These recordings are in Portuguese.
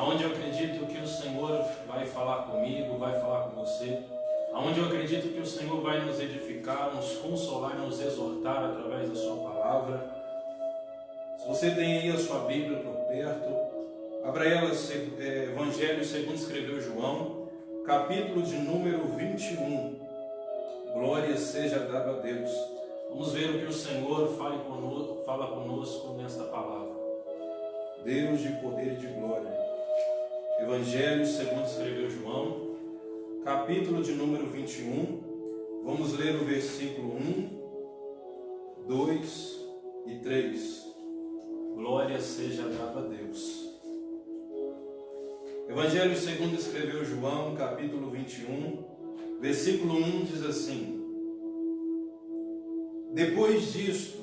aonde eu acredito que o Senhor vai falar comigo, vai falar com você, aonde eu acredito que o Senhor vai nos edificar, nos consolar, nos exortar através da sua palavra. Se você tem aí a sua Bíblia por perto, abra ela, Evangelho segundo escreveu João, capítulo de número 21. Glória seja dada a Deus. Vamos ver o que o Senhor fala conosco nesta palavra. Deus de poder e de glória. Evangelho segundo escreveu João, capítulo de número 21. Vamos ler o versículo 1, 2 e 3. Glória seja dada a Deus. Evangelho segundo escreveu João, capítulo 21, versículo 1 diz assim: Depois disto,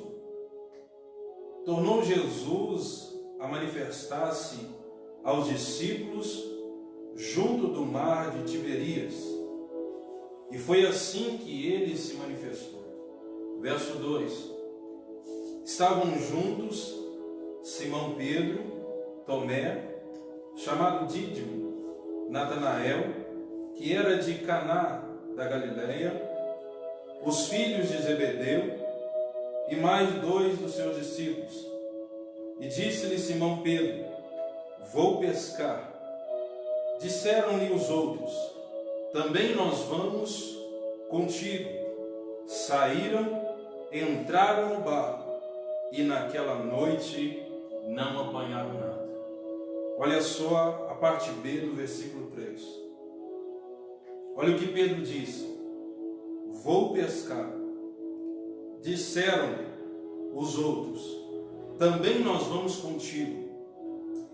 tornou Jesus a manifestar-se aos discípulos junto do mar de Tiberíades, e foi assim que ele se manifestou. Verso 2: Estavam juntos Simão Pedro, Tomé, chamado Dídimo, Natanael, que era de Caná da Galileia, os filhos de Zebedeu, e mais 2 dos seus discípulos. E disse-lhe Simão Pedro: Vou pescar. Disseram-lhe os outros: Também nós vamos contigo. Saíram, entraram no barco, e naquela noite não apanharam nada. Olha só a parte B do versículo 3. Olha o que Pedro disse: Vou pescar. Disseram-lhe os outros: Também nós vamos contigo.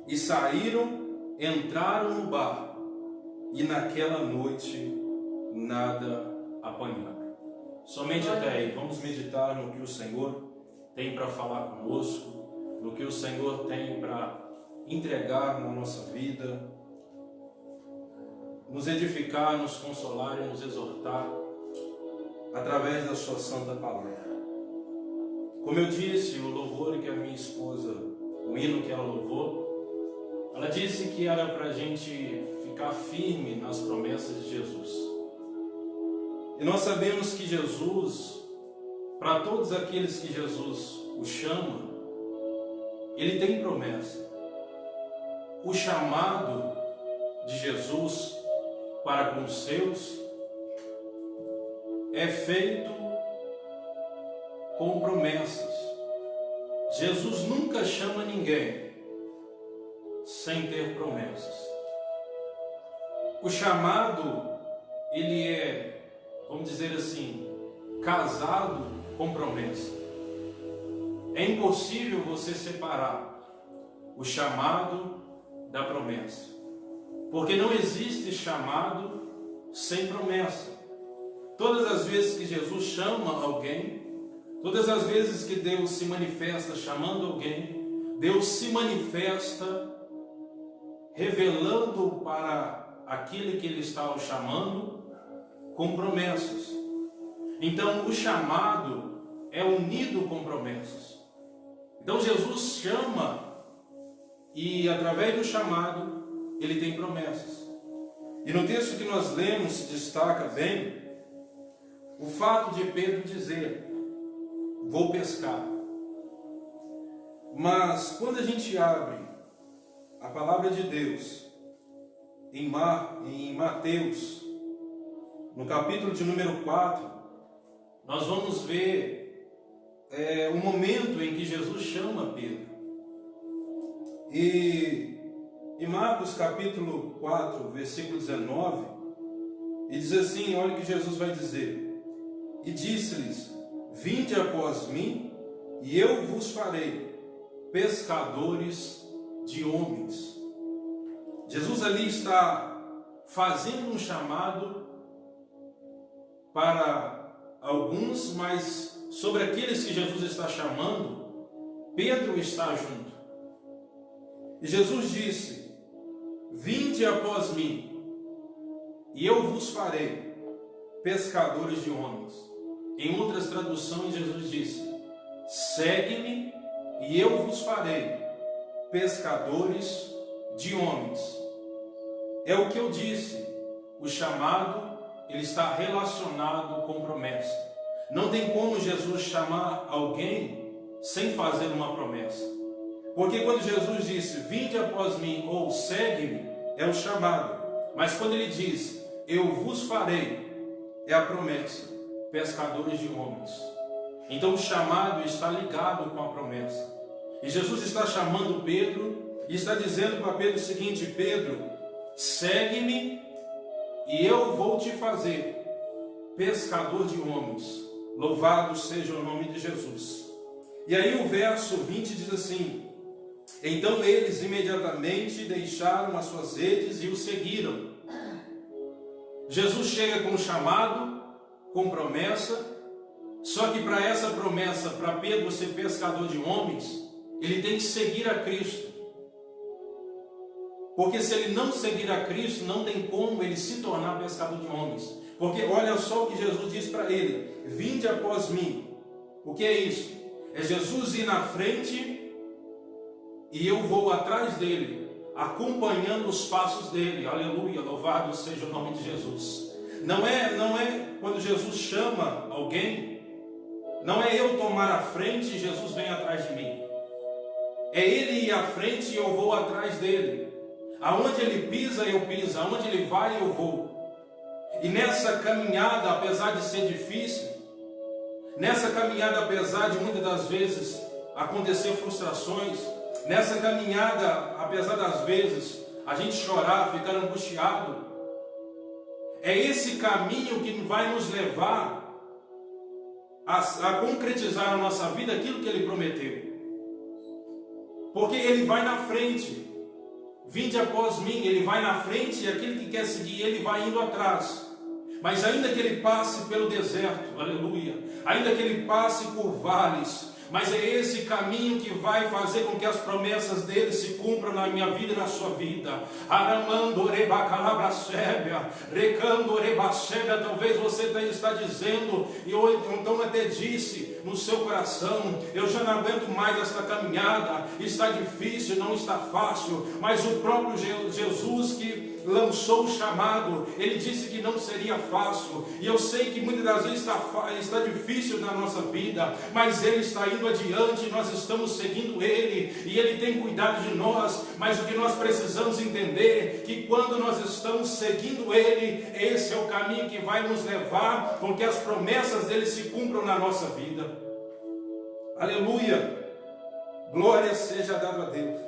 E saíram, entraram no barco, e naquela noite nada apanharam. Somente até aí. Vamos meditar no que o Senhor tem para falar conosco, no que o Senhor tem para entregar na nossa vida, nos edificar, nos consolar e nos exortar através da sua santa palavra. Como eu disse, o louvor que a minha esposa, o hino que ela louvou, ela disse que era para a gente ficar firme nas promessas de Jesus. E nós sabemos que Jesus, para todos aqueles que Jesus o chama, ele tem promessa. O chamado de Jesus para com os seus é feito com promessas. Jesus nunca chama ninguém sem ter promessas. O chamado, ele é, vamos dizer assim, casado com promessa. É impossível você separar o chamado da promessa, porque não existe chamado sem promessa. Todas as vezes que Jesus chama alguém, todas as vezes que Deus se manifesta chamando alguém, Deus se manifesta revelando para aquele que ele está o chamando com promessas. Então o chamado é unido com promessas. Então Jesus chama e através do chamado ele tem promessas. E no texto que nós lemos se destaca bem o fato de Pedro dizer: Vou pescar. Mas quando a gente abre a palavra de Deus em Mateus, no capítulo de número 4, nós vamos ver o momento em que Jesus chama Pedro. E em Marcos capítulo 4, versículo 19, e diz assim, olha o que Jesus vai dizer: E disse-lhes: Vinde após mim, e eu vos farei pescadores de homens. Jesus ali está fazendo um chamado para alguns, mas sobre aqueles que Jesus está chamando, Pedro está junto. E Jesus disse: Vinde após mim, e eu vos farei pescadores de homens. Em outras traduções, Jesus disse: Segue-me, e eu vos farei pescadores de homens. É o que eu disse, o chamado, ele está relacionado com promessa. Não tem como Jesus chamar alguém sem fazer uma promessa. Porque quando Jesus disse, vinde após mim ou segue-me, é o chamado. Mas quando ele diz, eu vos farei, é a promessa, pescadores de homens. Então o chamado está ligado com a promessa. E Jesus está chamando Pedro e está dizendo para Pedro o seguinte, Pedro, segue-me e eu vou te fazer pescador de homens. Louvado seja o nome de Jesus. E aí o verso 20 diz assim, então eles imediatamente deixaram as suas redes e o seguiram. Jesus chega com um chamado, com promessa, só que para essa promessa, para Pedro ser pescador de homens, ele tem que seguir a Cristo. Porque se ele não seguir a Cristo, não tem como ele se tornar pescador de homens. Porque olha só o que Jesus diz para ele, vinde após mim. O que é isso? É Jesus ir na frente e eu vou atrás dele, acompanhando os passos dele. Aleluia, louvado seja o nome de Jesus. Não é quando Jesus chama alguém, não é eu tomar a frente e Jesus vem atrás de mim. É ele ir à frente e eu vou atrás dele. Aonde ele pisa, eu piso. Aonde ele vai, eu vou. E nessa caminhada, apesar de ser difícil, nessa caminhada, apesar de muitas das vezes acontecer frustrações, nessa caminhada, apesar das vezes a gente chorar, ficar angustiado, é esse caminho que vai nos levar a concretizar na nossa vida aquilo que ele prometeu. Porque ele vai na frente. Vinde após mim, ele vai na frente e aquele que quer seguir ele vai indo atrás. Mas ainda que ele passe pelo deserto, aleluia, ainda que ele passe por vales, mas é esse caminho que vai fazer com que as promessas dele se cumpram na minha vida e na sua vida. Aramando rebacalabracébia, recando rebacébia, talvez você está dizendo, e eu então até disse no seu coração, eu já não aguento mais esta caminhada, está difícil, não está fácil, mas o próprio Jesus que lançou o chamado, ele disse que não seria fácil, e eu sei que muitas das vezes está difícil na nossa vida, mas ele está indo adiante, nós estamos seguindo ele, e ele tem cuidado de nós, mas o que nós precisamos entender, que quando nós estamos seguindo ele, esse é o caminho que vai nos levar, com que as promessas dele se cumpram na nossa vida. Aleluia, glória seja dada a Deus.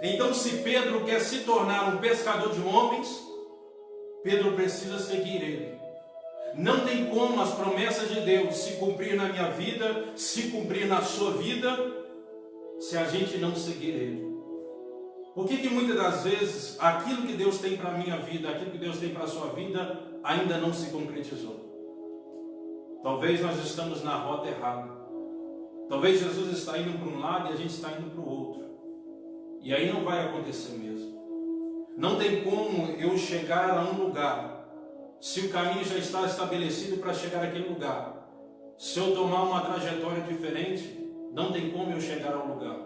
Então, se Pedro quer se tornar um pescador de homens, Pedro precisa seguir ele. Não tem como as promessas de Deus se cumprir na minha vida, se cumprir na sua vida, se a gente não seguir ele. Por que muitas das vezes aquilo que Deus tem para a minha vida, aquilo que Deus tem para a sua vida, ainda não se concretizou? Talvez nós estamos na rota errada. Talvez Jesus está indo para um lado e a gente está indo para o outro. E aí não vai acontecer mesmo. Não tem como eu chegar a um lugar, se o caminho já está estabelecido para chegar àquele lugar. Se eu tomar uma trajetória diferente, não tem como eu chegar ao lugar.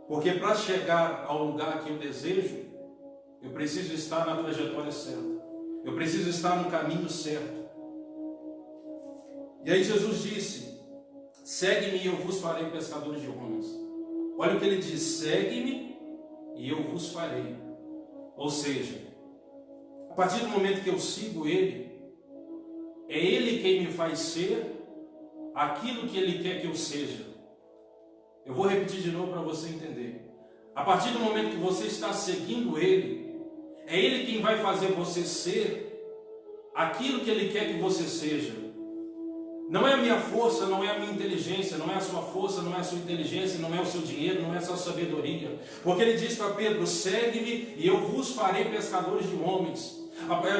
Porque para chegar ao lugar que eu desejo, eu preciso estar na trajetória certa. Eu preciso estar no caminho certo. E aí Jesus disse, segue-me e eu vos farei pescadores de homens. Olha o que ele diz, segue-me e eu vos farei. Ou seja, a partir do momento que eu sigo ele, é ele quem me faz ser aquilo que ele quer que eu seja. Eu vou repetir de novo para você entender. A partir do momento que você está seguindo ele, é ele quem vai fazer você ser aquilo que ele quer que você seja. Não é a minha força, não é a minha inteligência, não é a sua força, não é a sua inteligência, não é o seu dinheiro, não é a sua sabedoria. Porque ele diz para Pedro, segue-me e eu vos farei pescadores de homens.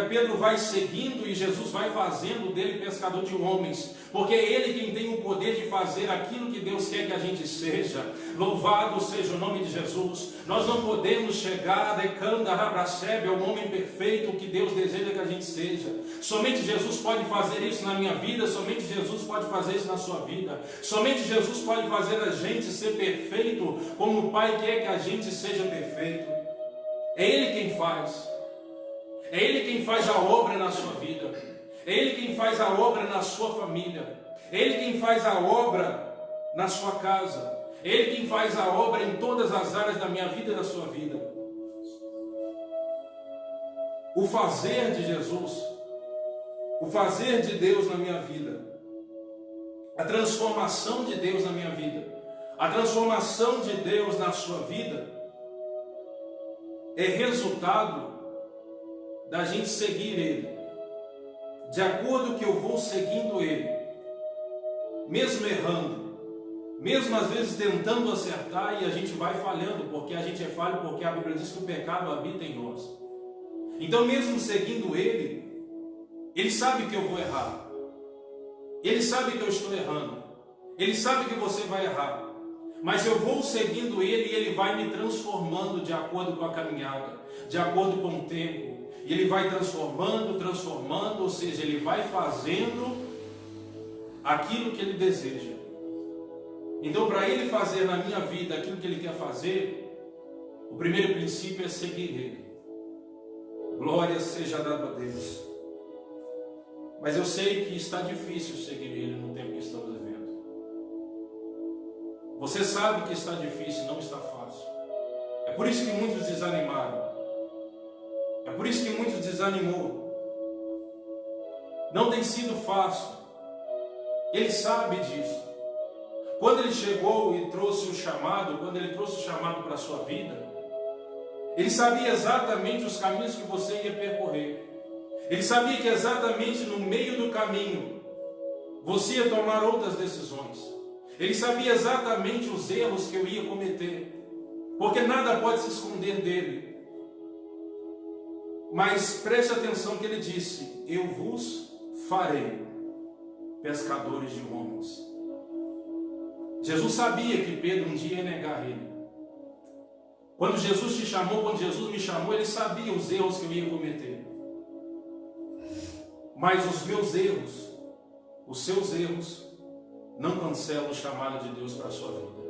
Pedro vai seguindo e Jesus vai fazendo dele pescador de homens, porque é ele quem tem o poder de fazer aquilo que Deus quer que a gente seja. Louvado seja o nome de Jesus. Nós não podemos chegar a decanda rabracebe, ao homem perfeito que Deus deseja que a gente seja. Somente Jesus pode fazer isso na minha vida, somente Jesus pode fazer isso na sua vida. Somente Jesus pode fazer a gente ser perfeito como o Pai quer que a gente seja perfeito. É Ele quem faz. É Ele quem faz a obra na sua vida. É Ele quem faz a obra na sua família. É Ele quem faz a obra na sua casa. É Ele quem faz a obra em todas as áreas da minha vida e da sua vida. O fazer de Jesus, o fazer de Deus na minha vida, a transformação de Deus na minha vida, a transformação de Deus na sua vida, é resultado da gente seguir Ele. De acordo que eu vou seguindo Ele, mesmo errando, mesmo às vezes tentando acertar, e a gente vai falhando, porque a gente é falho, porque a Bíblia diz que o pecado habita em nós. Então mesmo seguindo Ele, Ele sabe que eu vou errar, Ele sabe que eu estou errando, Ele sabe que você vai errar, mas eu vou seguindo Ele e Ele vai me transformando de acordo com a caminhada, de acordo com o tempo. E Ele vai transformando, ou seja, Ele vai fazendo aquilo que Ele deseja. Então, para Ele fazer na minha vida aquilo que Ele quer fazer, o primeiro princípio é seguir Ele. Glória seja dada a Deus. Mas eu sei que está difícil seguir Ele no tempo que estamos vivendo. Você sabe que está difícil, não está fácil. É por isso que muitos desanimaram. É por isso que muitos desanimou. Não tem sido fácil. Ele sabe disso. Quando Ele chegou e trouxe o chamado, quando Ele trouxe o chamado para a sua vida, Ele sabia exatamente os caminhos que você ia percorrer. Ele sabia que exatamente no meio do caminho você ia tomar outras decisões. Ele sabia exatamente os erros que eu ia cometer, porque nada pode se esconder dele. Mas preste atenção que Ele disse: eu vos farei pescadores de homens. Jesus sabia que Pedro um dia ia negar Ele. Quando Jesus te chamou, quando Jesus me chamou, Ele sabia os erros que eu ia cometer. Mas os meus erros, os seus erros, não cancelam o chamado de Deus para a sua vida.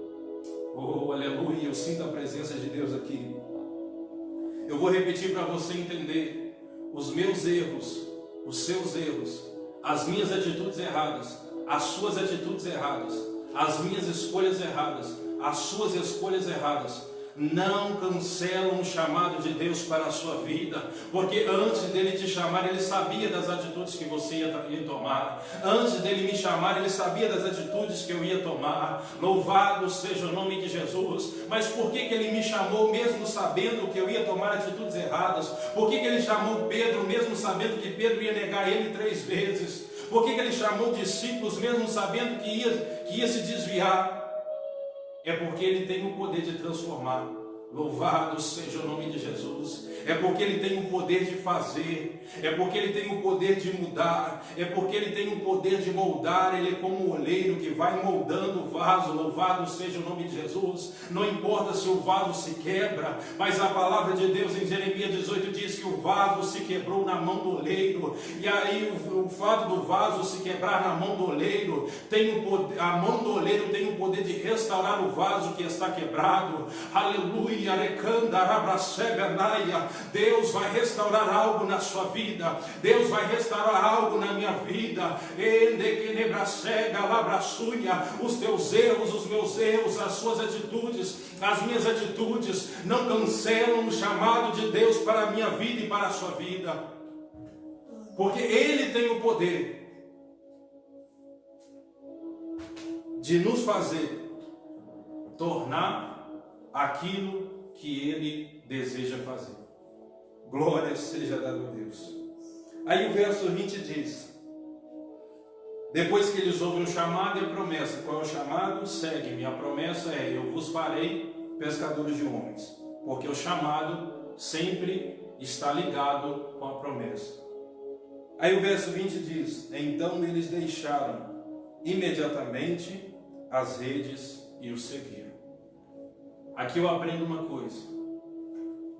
Oh, aleluia, eu sinto a presença de Deus aqui. Eu vou repetir para você entender. Os meus erros, os seus erros, as minhas atitudes erradas, as suas atitudes erradas, as minhas escolhas erradas, as suas escolhas erradas, não cancelam o chamado de Deus para a sua vida, porque antes dele te chamar, Ele sabia das atitudes que você ia tomar. Antes dele me chamar, Ele sabia das atitudes que eu ia tomar. Louvado seja o nome de Jesus. Mas por que Ele me chamou mesmo sabendo que eu ia tomar atitudes erradas? Por que Ele chamou Pedro mesmo sabendo que Pedro ia negar Ele 3 vezes? Por que Ele chamou discípulos mesmo sabendo que ia se desviar? É porque Ele tem o poder de transformar. Louvado seja o nome de Jesus. É porque Ele tem o poder de fazer. É porque Ele tem o poder de mudar. É porque Ele tem o poder de moldar. Ele é como o oleiro que vai moldando o vaso. Louvado seja o nome de Jesus. Não importa se o vaso se quebra, mas a palavra de Deus em Jeremias 18 diz que o vaso se quebrou na mão do oleiro. E aí o fato do vaso se quebrar na mão do oleiro, a mão do oleiro tem o poder de restaurar o vaso que está quebrado. Aleluia. Deus vai restaurar algo na sua vida. Deus vai restaurar algo na minha vida. Os teus erros, os meus erros, as suas atitudes, as minhas atitudes não cancelam o chamado de Deus para a minha vida e para a sua vida, porque Ele tem o poder de nos fazer tornar aquilo que Ele deseja fazer. Glória seja dada a Deus. Aí o verso 20 diz: depois que eles ouvem o chamado e a promessa. Qual é o chamado? Segue-me. A promessa é: eu vos farei pescadores de homens. Porque o chamado sempre está ligado com a promessa. Aí o verso 20 diz: então eles deixaram imediatamente as redes e o seguiram. Aqui eu aprendo uma coisa: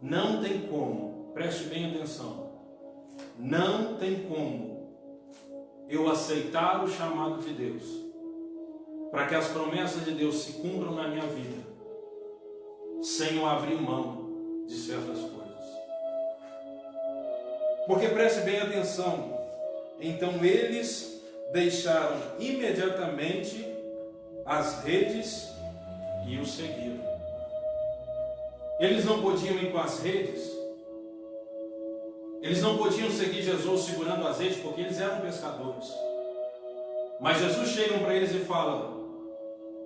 não tem como, preste bem atenção, não tem como eu aceitar o chamado de Deus, para que as promessas de Deus se cumpram na minha vida, sem eu abrir mão de certas coisas. Porque preste bem atenção, então eles deixaram imediatamente as redes e o seguiram. Eles não podiam ir com as redes, eles não podiam seguir Jesus segurando as redes, porque eles eram pescadores. Mas Jesus chega para eles e fala: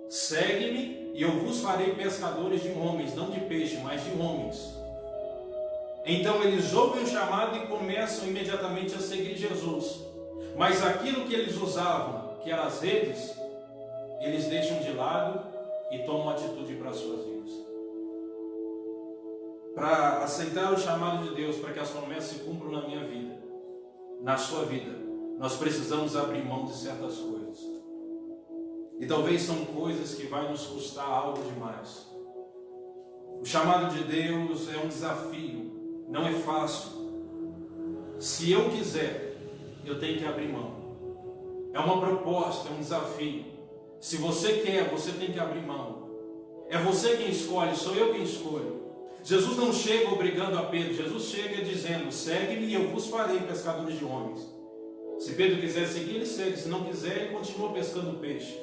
segue-me e eu vos farei pescadores de homens, não de peixe, mas de homens. Então eles ouvem o chamado e começam imediatamente a seguir Jesus. Mas aquilo que eles usavam, que eram as redes, eles deixam de lado e tomam atitude para as suas vidas. Para aceitar o chamado de Deus, para que as promessas se cumpram na minha vida, na sua vida, nós precisamos abrir mão de certas coisas. E talvez são coisas que vai nos custar algo demais. O chamado de Deus é um desafio, não é fácil. Se eu quiser, eu tenho que abrir mão. É uma proposta, é um desafio. Se você quer, você tem que abrir mão. É você quem escolhe, sou eu quem escolho. Jesus não chega obrigando a Pedro, Jesus chega dizendo: segue-me e eu vos farei pescadores de homens. Se Pedro quiser seguir, ele segue. Se não quiser, ele continua pescando peixe.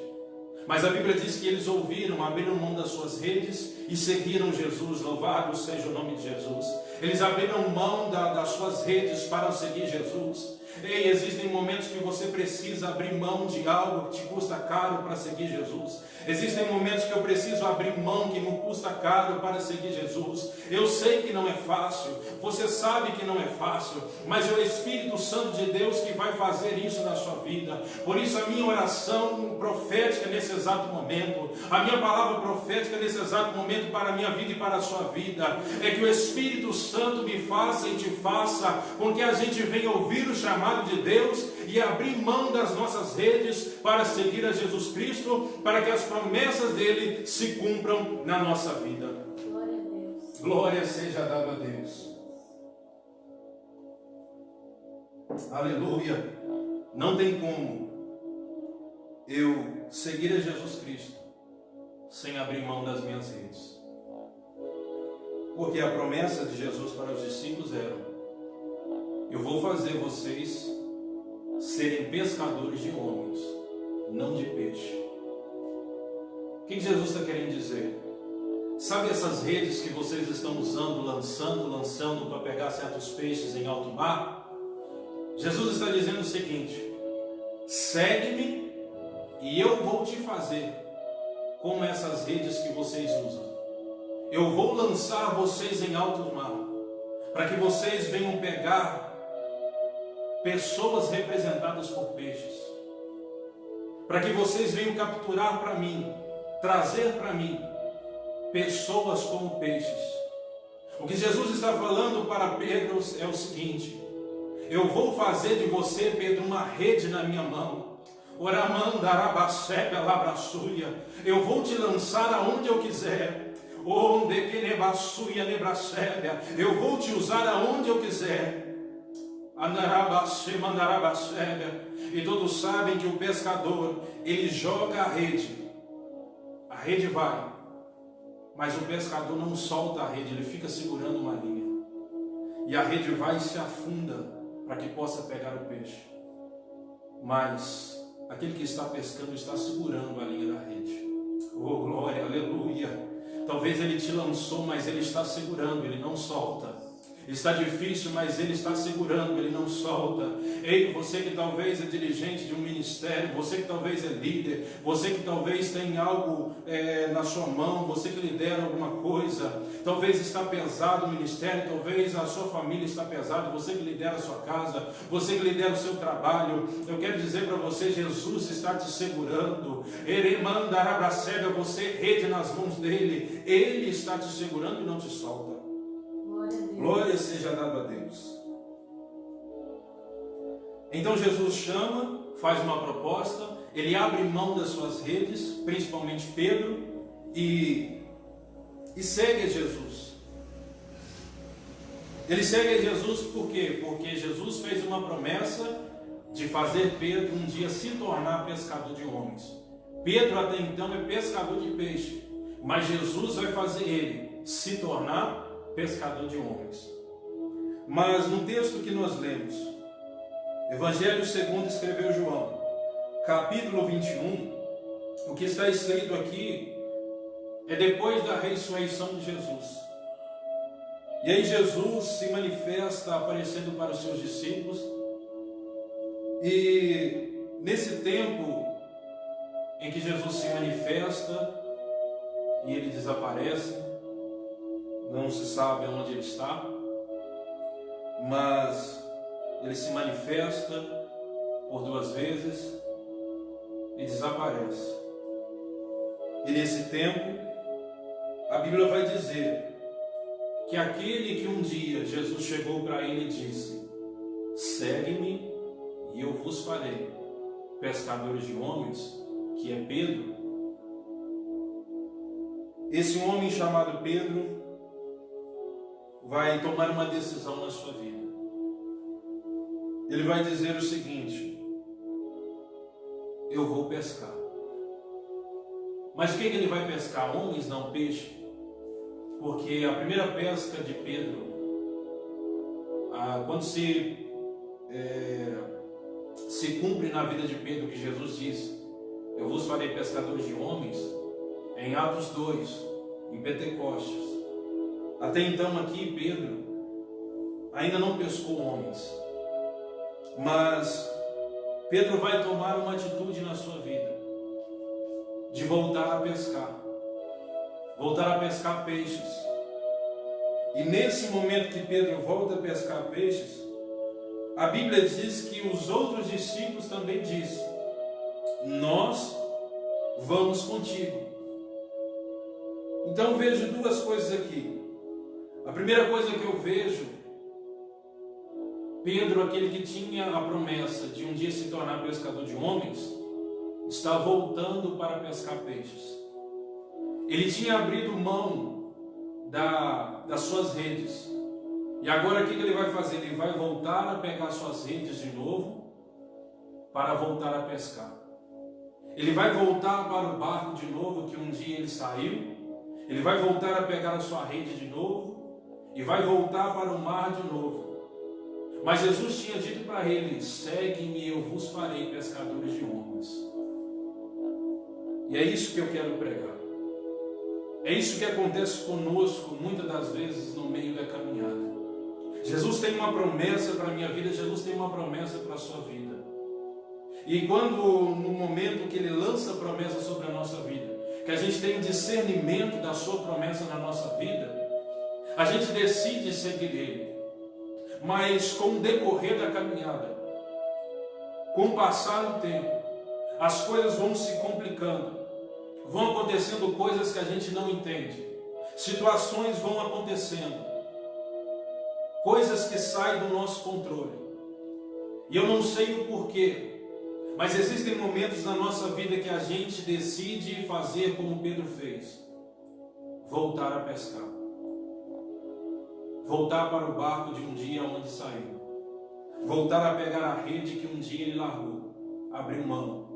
Mas a Bíblia diz que eles ouviram, abriram mão das suas redes e seguiram Jesus. Louvado seja o nome de Jesus. Eles abriram mão das suas redes para seguir Jesus. Ei, existem momentos que você precisa abrir mão de algo que te custa caro para seguir Jesus. Existem momentos que eu preciso abrir mão que me custa caro para seguir Jesus. Eu sei que não é fácil, você sabe que não é fácil, mas é o Espírito Santo de Deus que vai fazer isso na sua vida. Por isso a minha oração profética nesse exato momento, a minha palavra profética nesse exato momento para a minha vida e para a sua vida, é que o Espírito Santo me faça e te faça com que a gente venha ouvir o chamado de Deus e abrir mão das nossas redes para seguir a Jesus Cristo, para que as promessas dele se cumpram na nossa vida. Glória a Deus. Glória seja dada a Deus. Aleluia. Não tem como eu seguir a Jesus Cristo sem abrir mão das minhas redes. Porque a promessa de Jesus para os discípulos era: eu vou fazer vocês serem pescadores de homens, não de peixe. O que Jesus está querendo dizer? Sabe essas redes que vocês estão usando, lançando para pegar certos peixes em alto mar? Jesus está dizendo o seguinte: segue-me e eu vou te fazer como essas redes que vocês usam. Eu vou lançar vocês em alto mar, para que vocês venham pegar pessoas representadas por peixes, para que vocês venham capturar para mim, trazer para mim pessoas como peixes. O que Jesus está falando para Pedro é o seguinte: eu vou fazer de você, Pedro, uma rede na minha mão. Eu vou te lançar aonde eu quiser. Eu vou te usar aonde eu quiser. E todos sabem que o pescador, ele joga a rede vai, mas o pescador não solta a rede, ele fica segurando uma linha, e a rede vai e se afunda para que possa pegar o peixe. Mas aquele que está pescando está segurando a linha da rede. Oh glória, aleluia. Talvez ele te lançou, mas ele está segurando, ele não solta. Está difícil, mas ele está segurando, ele não solta. Ei, você que talvez é dirigente de um ministério, você que talvez é líder, você que talvez tem algo na sua mão, você que lidera alguma coisa, talvez está pesado o ministério, talvez a sua família está pesada, você que lidera a sua casa, você que lidera o seu trabalho, eu quero dizer para você, Jesus está te segurando. Você rede nas mãos dele, ele está te segurando e não te solta. Glória a Deus. Deus. Glória seja dada a Deus. Então Jesus chama, faz uma proposta, ele abre mão das suas redes, principalmente Pedro, e segue a Jesus. Ele segue a Jesus por quê? Porque Jesus fez uma promessa de fazer Pedro um dia se tornar pescador de homens. Pedro até então é pescador de peixe, mas Jesus vai fazer ele se tornar pescador de homens. Mas no texto que nós lemos, Evangelho segundo escreveu João, capítulo 21, o que está escrito aqui é depois da ressurreição de Jesus. E aí Jesus se manifesta aparecendo para os seus discípulos, e nesse tempo em que Jesus se manifesta e ele desaparece, não se sabe onde ele está, mas ele se manifesta por 2 vezes e desaparece. E nesse tempo, a Bíblia vai dizer que aquele que um dia Jesus chegou para ele e disse: segue-me e eu vos farei pescadores de homens, que é Pedro. Esse homem chamado Pedro vai tomar uma decisão na sua vida. Ele vai dizer o seguinte: eu vou pescar. Mas o que ele vai pescar? Homens, não peixe. Porque a primeira pesca de Pedro, quando se cumpre na vida de Pedro que Jesus disse: eu vos farei pescadores de homens, é em Atos 2, em Pentecostes. Até então aqui Pedro ainda não pescou homens, mas Pedro vai tomar uma atitude na sua vida de voltar a pescar peixes. E nesse momento que Pedro volta a pescar peixes, a Bíblia diz que os outros discípulos também dizem: nós vamos contigo. Então vejo 2 coisas aqui. A primeira coisa que eu vejo, Pedro, aquele que tinha a promessa de um dia se tornar pescador de homens, está voltando para pescar peixes. Ele tinha abrido mão das suas redes. E agora o que ele vai fazer? Ele vai voltar a pegar suas redes de novo para voltar a pescar. Ele vai voltar para o barco de novo que um dia ele saiu. Ele vai voltar a pegar a sua rede de novo e vai voltar para o mar de novo. Mas Jesus tinha dito para ele: segue-me e eu vos farei pescadores de homens. E é isso que eu quero pregar. É isso que acontece conosco muitas das vezes no meio da caminhada. Jesus tem uma promessa para a minha vida, Jesus tem uma promessa para a sua vida. E quando, no momento que Ele lança a promessa sobre a nossa vida, que a gente tem discernimento da sua promessa na nossa vida, a gente decide seguir Ele. Mas com o decorrer da caminhada, com o passar do tempo, as coisas vão se complicando. Vão acontecendo coisas que a gente não entende. Situações vão acontecendo. Coisas que saem do nosso controle. E eu não sei o porquê, mas existem momentos na nossa vida que a gente decide fazer como Pedro fez: voltar a pescar. Voltar para o barco de um dia onde saiu. Voltar a pegar a rede que um dia ele largou, abriu mão.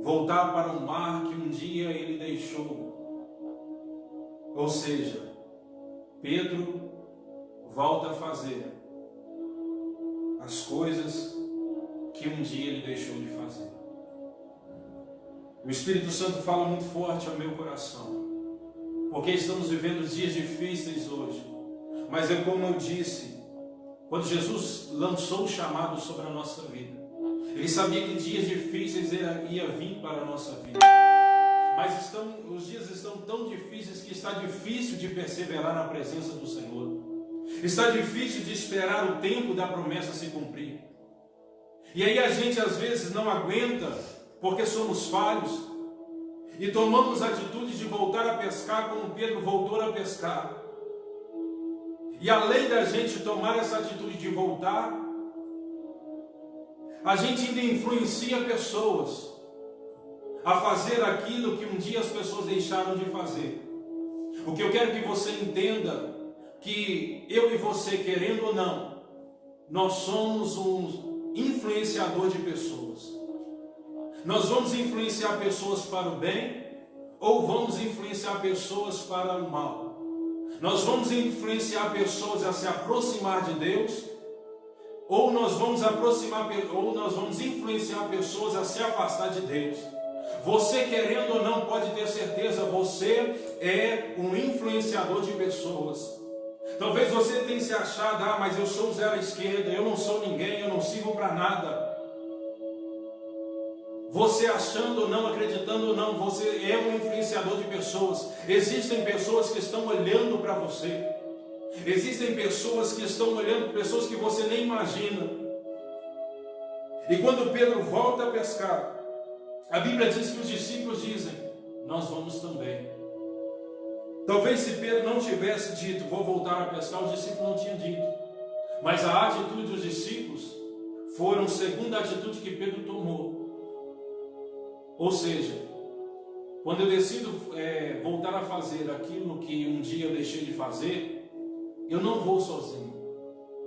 Voltar para o mar que um dia ele deixou. Ou seja, Pedro volta a fazer as coisas que um dia ele deixou de fazer. O Espírito Santo fala muito forte ao meu coração, porque estamos vivendo dias difíceis hoje. Mas é como eu disse, quando Jesus lançou o chamado sobre a nossa vida, Ele sabia que dias difíceis ia vir para a nossa vida. Mas os dias estão tão difíceis que está difícil de perseverar na presença do Senhor. Está difícil de esperar o tempo da promessa se cumprir. E aí a gente às vezes não aguenta, porque somos falhos, e tomamos a atitude de voltar a pescar como Pedro voltou a pescar. E além da gente tomar essa atitude de voltar, a gente ainda influencia pessoas a fazer aquilo que um dia as pessoas deixaram de fazer. O que eu quero que você entenda, que eu e você, querendo ou não, nós somos um influenciador de pessoas. Nós vamos influenciar pessoas para o bem ou vamos influenciar pessoas para o mal. Nós vamos influenciar pessoas a se aproximar de Deus ou nós vamos influenciar pessoas a se afastar de Deus. Você, querendo ou não, pode ter certeza, você é um influenciador de pessoas. Talvez você tenha se achado, mas eu sou um zero à esquerda, eu não sou ninguém, eu não sirvo para nada. Você achando ou não, acreditando ou não, você é um influenciador de pessoas. Existem pessoas que estão olhando para você. Existem pessoas que estão olhando, pessoas que você nem imagina. E quando Pedro volta a pescar, a Bíblia diz que os discípulos dizem, nós vamos também. Talvez se Pedro não tivesse dito, vou voltar a pescar, os discípulos não tinham dito. Mas a atitude dos discípulos foram segundo a atitude que Pedro tomou. Ou seja, quando eu decido voltar a fazer aquilo que um dia eu deixei de fazer, eu não vou sozinho.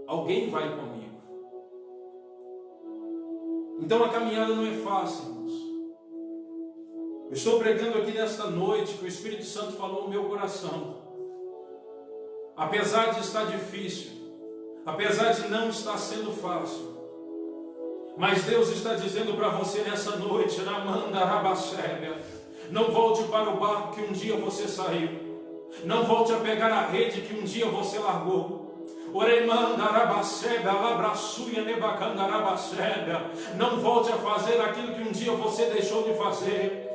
Alguém vai comigo. Então a caminhada não é fácil, irmãos. Eu estou pregando aqui nesta noite que o Espírito Santo falou no meu coração. Apesar de estar difícil, apesar de não estar sendo fácil, mas Deus está dizendo para você nessa noite, não volte para o barco que um dia você saiu. Não volte a pegar a rede que um dia você largou. Não volte a fazer aquilo que um dia você deixou de fazer.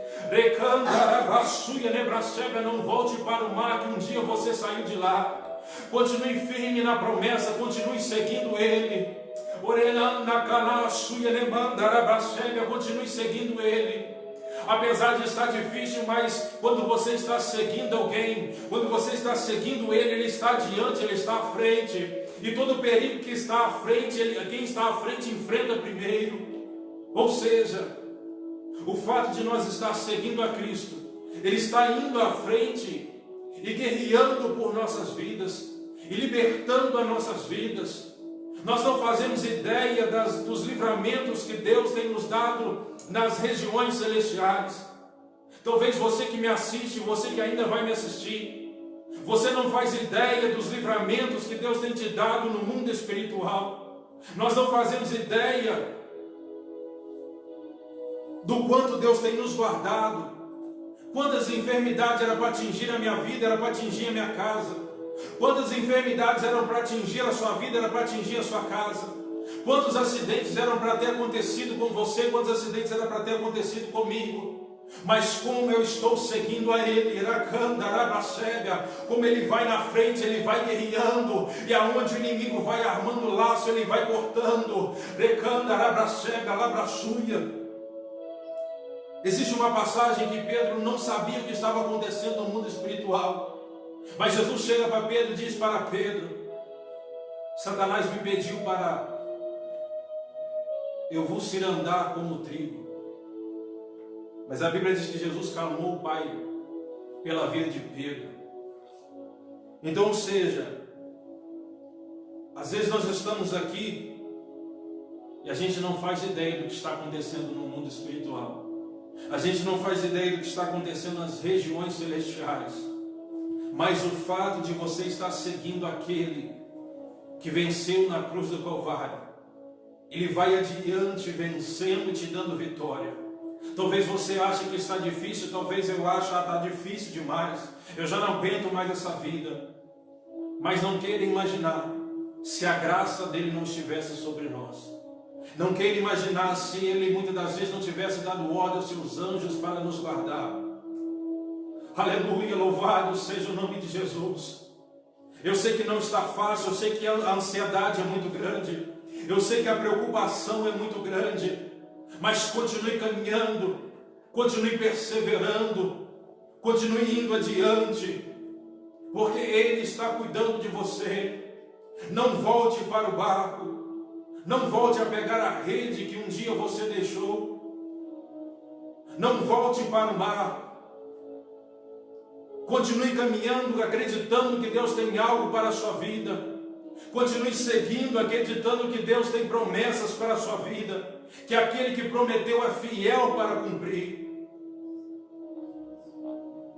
Não volte para o mar que um dia você saiu de lá. Continue firme na promessa, continue seguindo Ele. Continue seguindo Ele. Apesar de estar difícil, mas quando você está seguindo alguém, quando você está seguindo Ele, Ele está adiante, Ele está à frente. E todo perigo que está à frente, quem está à frente enfrenta primeiro. Ou seja, o fato de nós estar seguindo a Cristo, Ele está indo à frente e guerreando por nossas vidas e libertando as nossas vidas. Nós não fazemos ideia dos livramentos que Deus tem nos dado nas regiões celestiais. Talvez você que me assiste, você que ainda vai me assistir, você não faz ideia dos livramentos que Deus tem te dado no mundo espiritual. Nós não fazemos ideia do quanto Deus tem nos guardado. Quantas enfermidades eram para atingir a minha vida, era para atingir a minha casa. Quantas enfermidades eram para atingir a sua vida, era para atingir a sua casa. Quantos acidentes eram para ter acontecido com você, quantos acidentes eram para ter acontecido comigo. Mas como eu estou seguindo a Ele, como Ele vai na frente, Ele vai guerreando, e aonde o inimigo vai armando laço, Ele vai cortando. Existe uma passagem que Pedro não sabia o que estava acontecendo no mundo espiritual. Mas Jesus chega para Pedro e diz para Pedro, Satanás me pediu para eu vos ir andar como trigo. Mas a Bíblia diz que Jesus calmou o Pai pela vida de Pedro. Então, ou seja, às vezes nós estamos aqui e a gente não faz ideia do que está acontecendo no mundo espiritual. A gente não faz ideia do que está acontecendo nas regiões celestiais. Mas o fato de você estar seguindo aquele que venceu na cruz do Calvário, Ele vai adiante vencendo e te dando vitória. Talvez você ache que está difícil, talvez eu ache, está difícil demais, eu já não aguento mais essa vida. Mas não queira imaginar se a graça dele não estivesse sobre nós. Não queira imaginar se Ele muitas das vezes não tivesse dado ordem aos seus anjos para nos guardar. Aleluia, louvado seja o nome de Jesus. Eu sei que não está fácil, eu sei que a ansiedade é muito grande, eu sei que a preocupação é muito grande, mas continue caminhando, continue perseverando, continue indo adiante, porque Ele está cuidando de você. Não volte para o barco. Não volte a pegar a rede que um dia você deixou. Não volte para o mar. Continue caminhando, acreditando que Deus tem algo para a sua vida. Continue seguindo, acreditando que Deus tem promessas para a sua vida. Que aquele que prometeu é fiel para cumprir.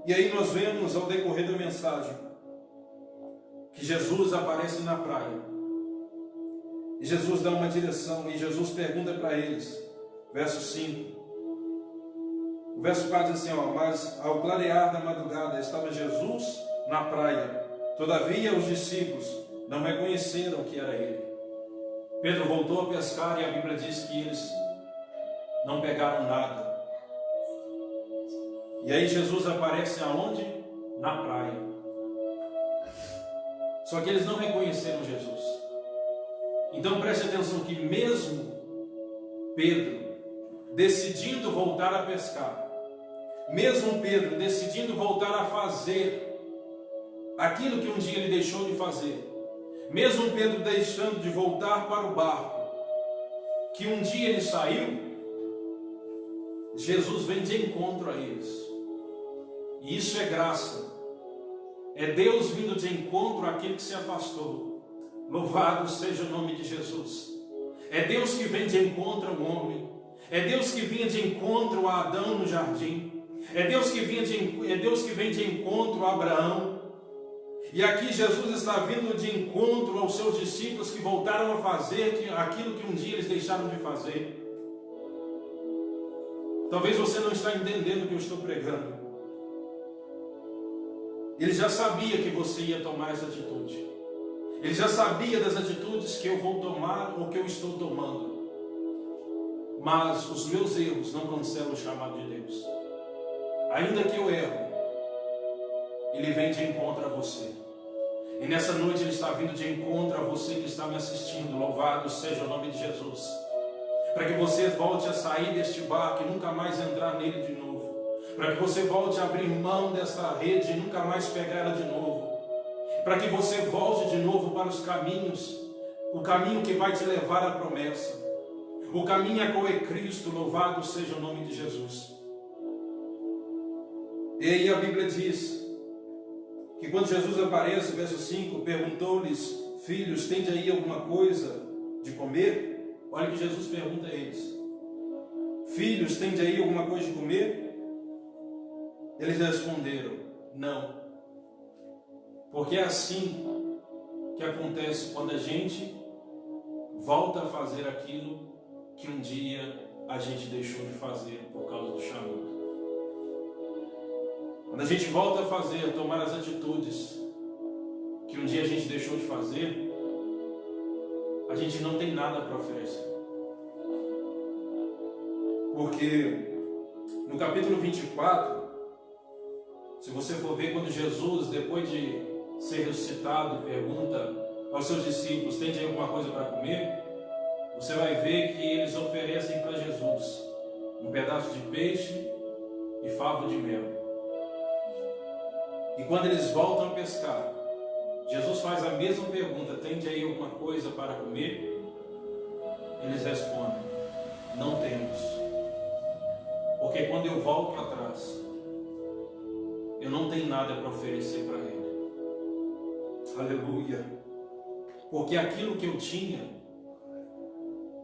E aí nós vemos ao decorrer da mensagem que Jesus aparece na praia. E Jesus dá uma direção e Jesus pergunta para eles, verso 5. O verso 4 diz assim, mas ao clarear da madrugada estava Jesus na praia. Todavia os discípulos não reconheceram que era ele. Pedro voltou a pescar e a Bíblia diz que eles não pegaram nada. E aí Jesus aparece aonde? Na praia. Só que eles não reconheceram Jesus. Então preste atenção que mesmo Pedro decidindo voltar a pescar, mesmo Pedro decidindo voltar a fazer aquilo que um dia ele deixou de fazer, mesmo Pedro deixando de voltar para o barco, que um dia ele saiu, Jesus vem de encontro a eles. E isso é graça. É Deus vindo de encontro àquele que se afastou. Louvado seja o nome de Jesus. É Deus que vem de encontro ao homem. É Deus que vinha de encontro a Adão no jardim. É Deus que vem de encontro a Abraão. E aqui Jesus está vindo de encontro aos seus discípulos que voltaram a fazer aquilo que um dia eles deixaram de fazer. Talvez você não está entendendo o que eu estou pregando. Ele já sabia que você ia tomar essa atitude. Ele já sabia das atitudes que eu vou tomar ou que eu estou tomando. Mas os meus erros não cancelam o chamado de Deus. Ainda que eu erro, Ele vem de encontro a você. E nessa noite Ele está vindo de encontro a você que está me assistindo. Louvado seja o nome de Jesus. Para que você volte a sair deste barco e nunca mais entrar nele de novo. Para que você volte a abrir mão dessa rede e nunca mais pegar ela de novo. Para que você volte de novo para os caminhos, o caminho que vai te levar à promessa. O caminho a qual é Cristo, louvado seja o nome de Jesus. E aí a Bíblia diz que quando Jesus aparece, verso 5, perguntou-lhes, filhos, tende aí alguma coisa de comer? Olha o que Jesus pergunta a eles. Filhos, tende aí alguma coisa de comer? Eles responderam, não. Porque é assim que acontece quando a gente volta a fazer aquilo que um dia a gente deixou de fazer por causa do chamado. Quando a gente volta a fazer, a tomar as atitudes que um dia a gente deixou de fazer, a gente não tem nada para oferecer. Porque no capítulo 24, se você for ver quando Jesus, depois de ser ressuscitado, pergunta aos seus discípulos, tem aí alguma coisa para comer? Você vai ver que eles oferecem para Jesus um pedaço de peixe e favo de mel. E quando eles voltam a pescar, Jesus faz a mesma pergunta, tem aí alguma coisa para comer? Eles respondem, não temos. Porque quando eu volto atrás, eu não tenho nada para oferecer para Ele. Aleluia. Porque aquilo que eu tinha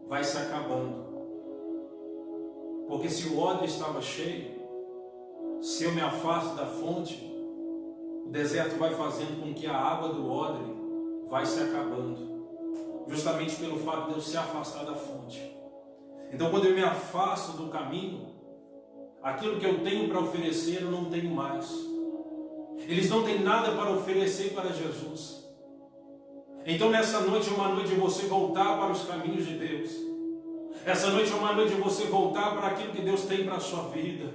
vai se acabando. Porque se o odre estava cheio, se eu me afasto da fonte, o deserto vai fazendo com que a água do odre vai se acabando. Justamente pelo fato de eu se afastar da fonte. Então quando eu me afasto do caminho, aquilo que eu tenho para oferecer, eu não tenho mais. Eles não têm nada para oferecer para Jesus. Então nessa noite é uma noite de você voltar para os caminhos de Deus. Essa noite é uma noite de você voltar para aquilo que Deus tem para a sua vida.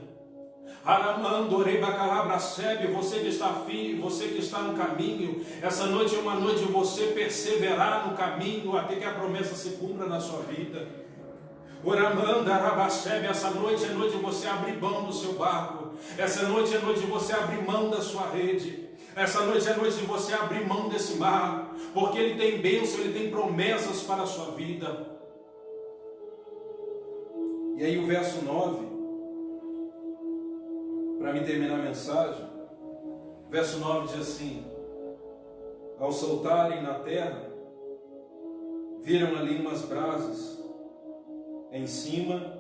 Você que está no caminho, essa noite é uma noite de você perseverar no caminho até que a promessa se cumpra na sua vida. Essa noite é noite de você abrir mão do seu barco. Essa noite é noite de você abrir mão da sua rede. Essa noite é a noite de você abrir mão desse mar, porque Ele tem bênção, Ele tem promessas para a sua vida. E aí o verso 9, para me terminar a mensagem, verso 9 diz assim: ao saltarem na terra, viram ali umas brasas, em cima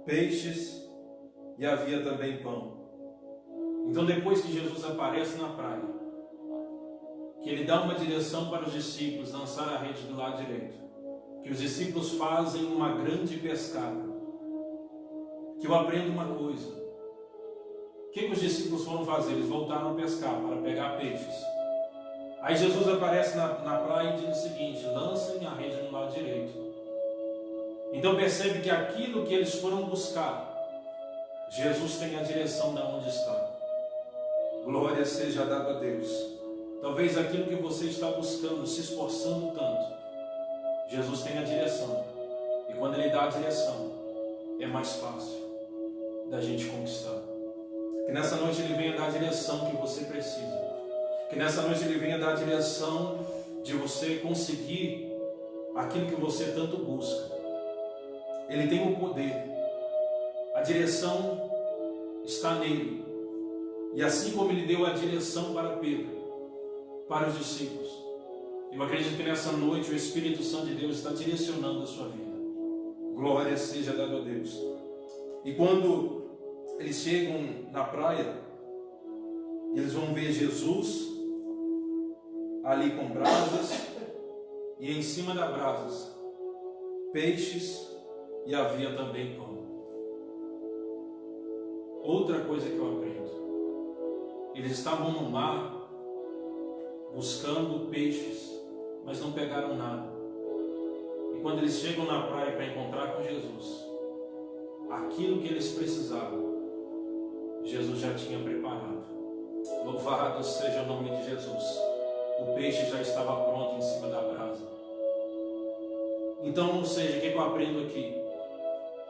peixes, e havia também pão. Então, depois que Jesus aparece na praia, que Ele dá uma direção para os discípulos lançar a rede do lado direito, que os discípulos fazem uma grande pescada, que eu aprendo uma coisa: o que os discípulos foram fazer? Eles voltaram a pescar para pegar peixes. Aí Jesus aparece na praia e diz o seguinte: lancem a rede no lado direito. Então percebe que aquilo que eles foram buscar, Jesus tem a direção de onde está. Glória seja dada a Deus. Talvez aquilo que você está buscando, se esforçando tanto, Jesus tem a direção. E quando Ele dá a direção, é mais fácil da gente conquistar. Que nessa noite Ele venha dar a direção que você precisa. Que nessa noite Ele venha dar a direção de você conseguir aquilo que você tanto busca. Ele tem o poder. A direção está nele. E assim como Ele deu a direção para Pedro, para os discípulos, eu acredito que nessa noite o Espírito Santo de Deus está direcionando a sua vida. Glória seja dada a Deus. E quando eles chegam na praia, eles vão ver Jesus ali com brasas, e em cima das brasas peixes, e havia também pão. Outra coisa que eu aprendo: eles estavam no mar buscando peixes, mas não pegaram nada. E quando eles chegam na praia para encontrar com Jesus, aquilo que eles precisavam, Jesus já tinha preparado. Louvado seja o nome de Jesus. O peixe já estava pronto em cima da brasa. Então, ou seja, o que eu aprendo aqui?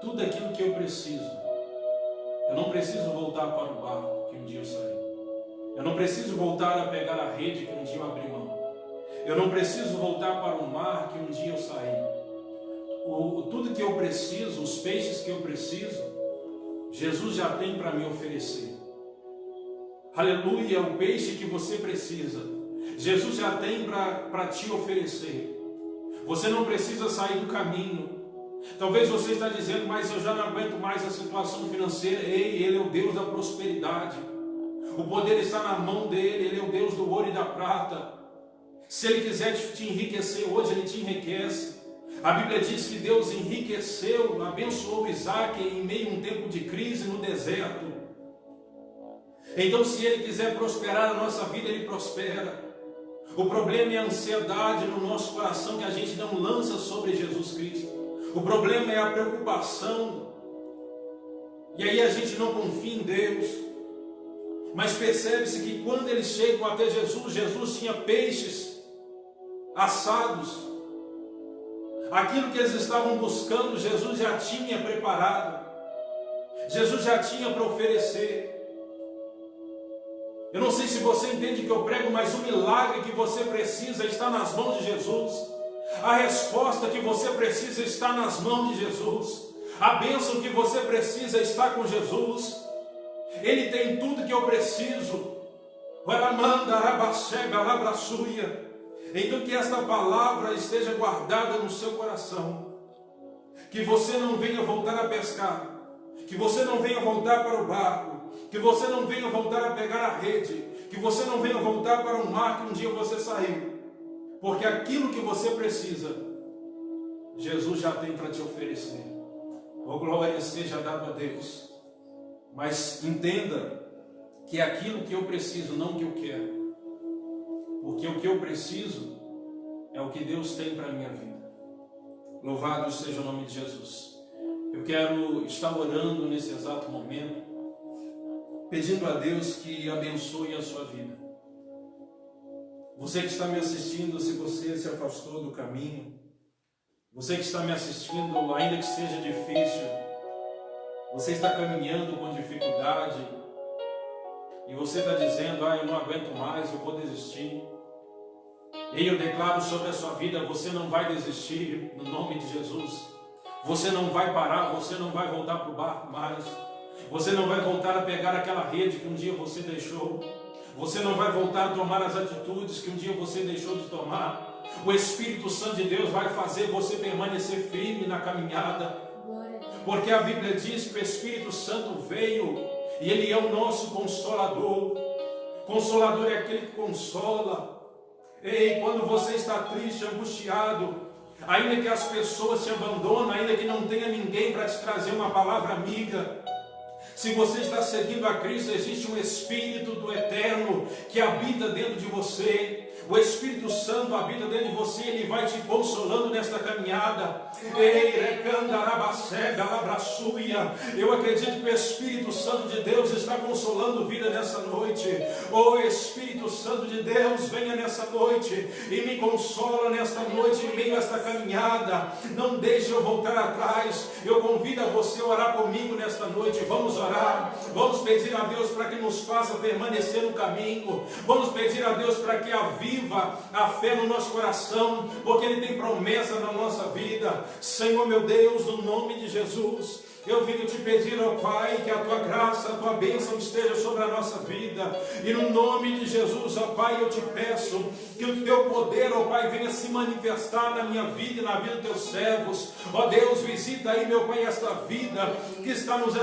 Tudo aquilo que eu preciso, eu não preciso voltar para o barco que um dia eu saí. Eu não preciso voltar a pegar a rede que um dia eu abri mão. Eu não preciso voltar para o mar que um dia eu saí. Tudo que eu preciso, os peixes que eu preciso, Jesus já tem para me oferecer. Aleluia, o peixe que você precisa, Jesus já tem para te oferecer. Você não precisa sair do caminho. Talvez você está dizendo: mas eu já não aguento mais a situação financeira. Ei, Ele é o Deus da prosperidade. O poder está na mão dEle. Ele é o Deus do ouro e da prata. Se Ele quiser te enriquecer hoje, Ele te enriquece. A Bíblia diz que Deus enriqueceu, abençoou Isaac em meio a um tempo de crise no deserto. Então, se Ele quiser prosperar a nossa vida, Ele prospera. O problema é a ansiedade no nosso coração que a gente não lança sobre Jesus Cristo. O problema é a preocupação. E aí a gente não confia em Deus. Mas percebe-se que quando eles chegam até Jesus, Jesus tinha peixes assados. Aquilo que eles estavam buscando, Jesus já tinha preparado. Jesus já tinha para oferecer. Eu não sei se você entende que eu prego, mas o milagre que você precisa está nas mãos de Jesus. A resposta que você precisa está nas mãos de Jesus. A bênção que você precisa está com Jesus. Ele tem tudo que eu preciso. Então que esta palavra esteja guardada no seu coração. Que você não venha voltar a pescar. Que você não venha voltar para o barco. Que você não venha voltar a pegar a rede. Que você não venha voltar para um mar que um dia você saiu. Porque aquilo que você precisa, Jesus já tem para te oferecer. Oh, glória seja dada a Deus. Mas entenda que é aquilo que eu preciso, não o que eu quero. Porque o que eu preciso é o que Deus tem para a minha vida. Louvado seja o nome de Jesus. Eu quero estar orando nesse exato momento, pedindo a Deus que abençoe a sua vida. Você que está me assistindo, se você se afastou do caminho, você que está me assistindo, ainda que seja difícil, você está caminhando com dificuldade, e você está dizendo, eu não aguento mais, eu vou desistir. E eu declaro sobre a sua vida, você não vai desistir, no nome de Jesus. Você não vai parar, você não vai voltar para o barco mais. Você não vai voltar a pegar aquela rede que um dia você deixou. Você não vai voltar a tomar as atitudes que um dia você deixou de tomar. O Espírito Santo de Deus vai fazer você permanecer firme na caminhada. Porque a Bíblia diz que o Espírito Santo veio e Ele é o nosso Consolador. Consolador é aquele que consola. Ei, quando você está triste, angustiado, ainda que as pessoas te abandonam, ainda que não tenha ninguém para te trazer uma palavra amiga, se você está seguindo a Cristo, existe um Espírito do Eterno que habita dentro de você. O Espírito Santo habita dentro de você, Ele vai te consolando nesta caminhada. Eu acredito que o Espírito Santo de Deus está consolando vida nessa noite. Oh Espírito Santo de Deus, venha nessa noite e me consola nesta noite em meio a esta caminhada. Não deixe eu voltar atrás. Eu convido a você a orar comigo nesta noite. Vamos orar, vamos pedir a Deus para que nos faça permanecer no caminho. Vamos pedir a Deus para que aviva a fé no nosso coração, porque Ele tem promessa na nossa vida. Senhor meu Deus, no nome de Jesus, eu vim te pedir, ó Pai, que a Tua graça, a Tua bênção esteja sobre a nossa vida. E no nome de Jesus, ó Pai, eu te peço que o Teu poder, ó Pai, venha se manifestar na minha vida e na vida dos Teus servos. Ó Deus, visita aí, meu Pai, esta vida que está nos